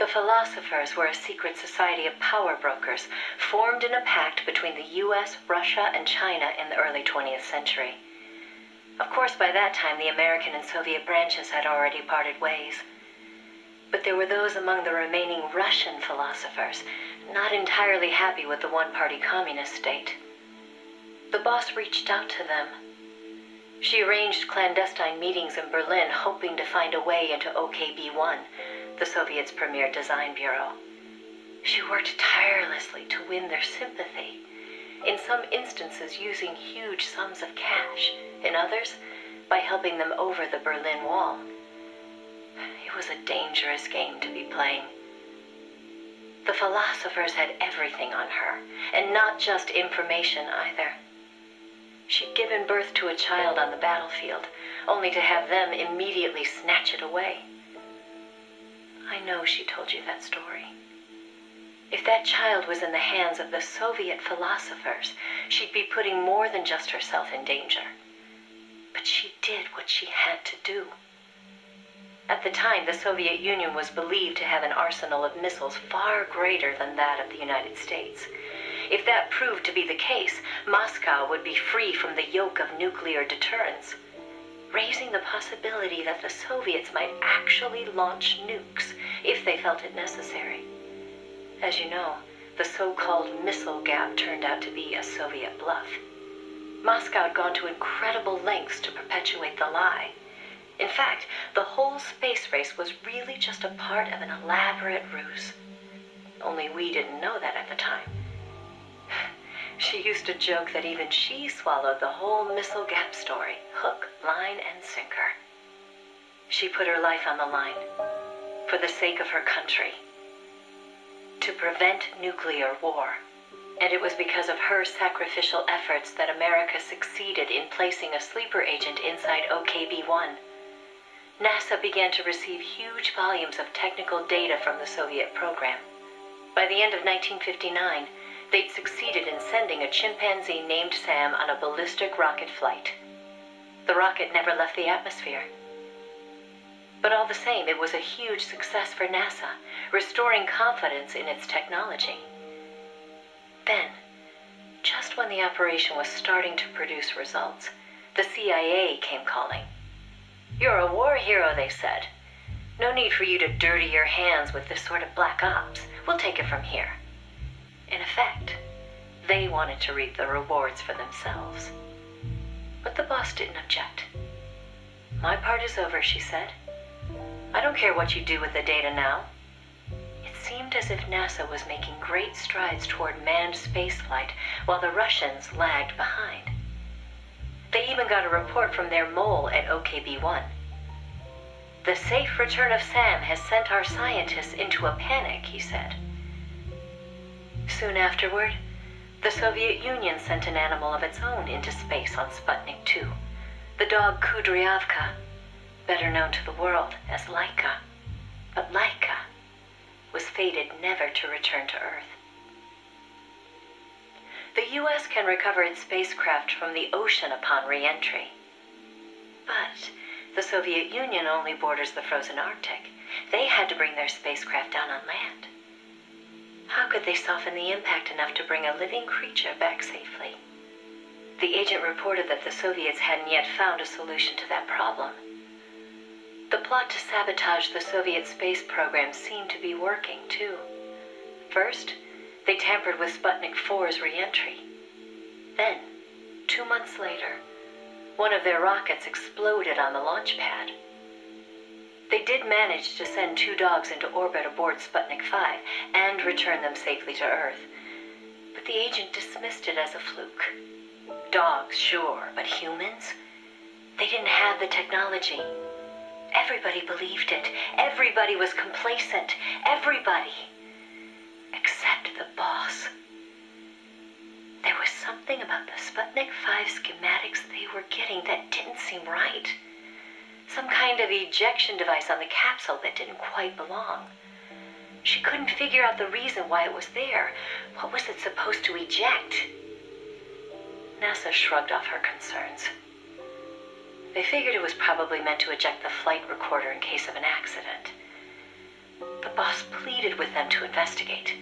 The philosophers were a secret society of power brokers formed in a pact between the US, Russia, and China in the early 20th century. Of course, by that time, the American and Soviet branches had already parted ways. But there were those among the remaining Russian philosophers not entirely happy with the one-party communist state. The boss reached out to them. She arranged clandestine meetings in Berlin, hoping to find a way into OKB-1, the Soviets' premier design bureau. She worked tirelessly to win their sympathy, in some instances using huge sums of cash, in others, by helping them over the Berlin Wall. It was a dangerous game to be playing. The philosophers had everything on her, and not just information either. She'd given birth to a child on the battlefield, only to have them immediately snatch it away. I know she told you that story. If that child was in the hands of the Soviet philosophers, she'd be putting more than just herself in danger. But she did what she had to do. At the time, the Soviet Union was believed to have an arsenal of missiles far greater than that of the United States. If that proved to be the case, Moscow would be free from the yoke of nuclear deterrence, raising the possibility that the Soviets might actually launch nukes if they felt it necessary. As you know, the so-called missile gap turned out to be a Soviet bluff. Moscow had gone to incredible lengths to perpetuate the lie. In fact, the whole space race was really just a part of an elaborate ruse. Only we didn't know that at the time. She used to joke that even she swallowed the whole missile gap story, hook, line, and sinker. She put her life on the line, for the sake of her country, to prevent nuclear war. And it was because of her sacrificial efforts that America succeeded in placing a sleeper agent inside OKB-1. NASA began to receive huge volumes of technical data from the Soviet program. By the end of 1959, they'd succeeded in sending a chimpanzee named Sam on a ballistic rocket flight. The rocket never left the atmosphere. But all the same, it was a huge success for NASA, restoring confidence in its technology. Then, just when the operation was starting to produce results, the CIA came calling. "You're a war hero," they said. "No need for you to dirty your hands with this sort of black ops. We'll take it from here." In effect, they wanted to reap the rewards for themselves. But the boss didn't object. "My part is over," she said. "I don't care what you do with the data now." It seemed as if NASA was making great strides toward manned spaceflight while the Russians lagged behind. They even got a report from their mole at OKB-1. "The safe return of Sam has sent our scientists into a panic," he said. Soon afterward, the Soviet Union sent an animal of its own into space on Sputnik 2, the dog Kudryavka, better known to the world as Laika. But Laika was fated never to return to Earth. The U.S. can recover its spacecraft from the ocean upon re-entry. But the Soviet Union only borders the frozen Arctic. They had to bring their spacecraft down on land. How could they soften the impact enough to bring a living creature back safely? The agent reported that the Soviets hadn't yet found a solution to that problem. The plot to sabotage the Soviet space program seemed to be working, too. First, they tampered with Sputnik 4's re-entry. Then, 2 months later, one of their rockets exploded on the launch pad. They did manage to send 2 dogs into orbit aboard Sputnik 5 and return them safely to Earth. But the agent dismissed it as a fluke. Dogs, sure, but humans? They didn't have the technology. Everybody believed it. Everybody was complacent. Everybody. Except the boss. There was something about the Sputnik 5 schematics they were getting that didn't seem right. Some kind of ejection device on the capsule that didn't quite belong. She couldn't figure out the reason why it was there. What was it supposed to eject? NASA shrugged off her concerns. They figured it was probably meant to eject the flight recorder in case of an accident. The boss boss pleaded with them to investigate,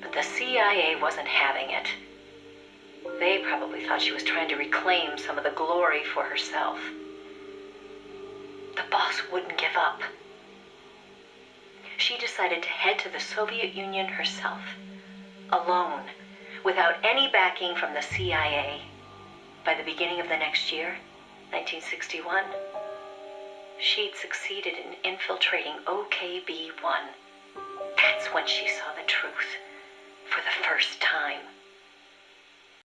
but the CIA wasn't having it. They probably thought she was trying to reclaim some of the glory for herself. The boss wouldn't give up. She decided to head to the Soviet Union herself, alone, without any backing from the CIA. By the beginning of the next year, 1961, she'd succeeded in infiltrating OKB-1. That's when she saw the truth for the first time.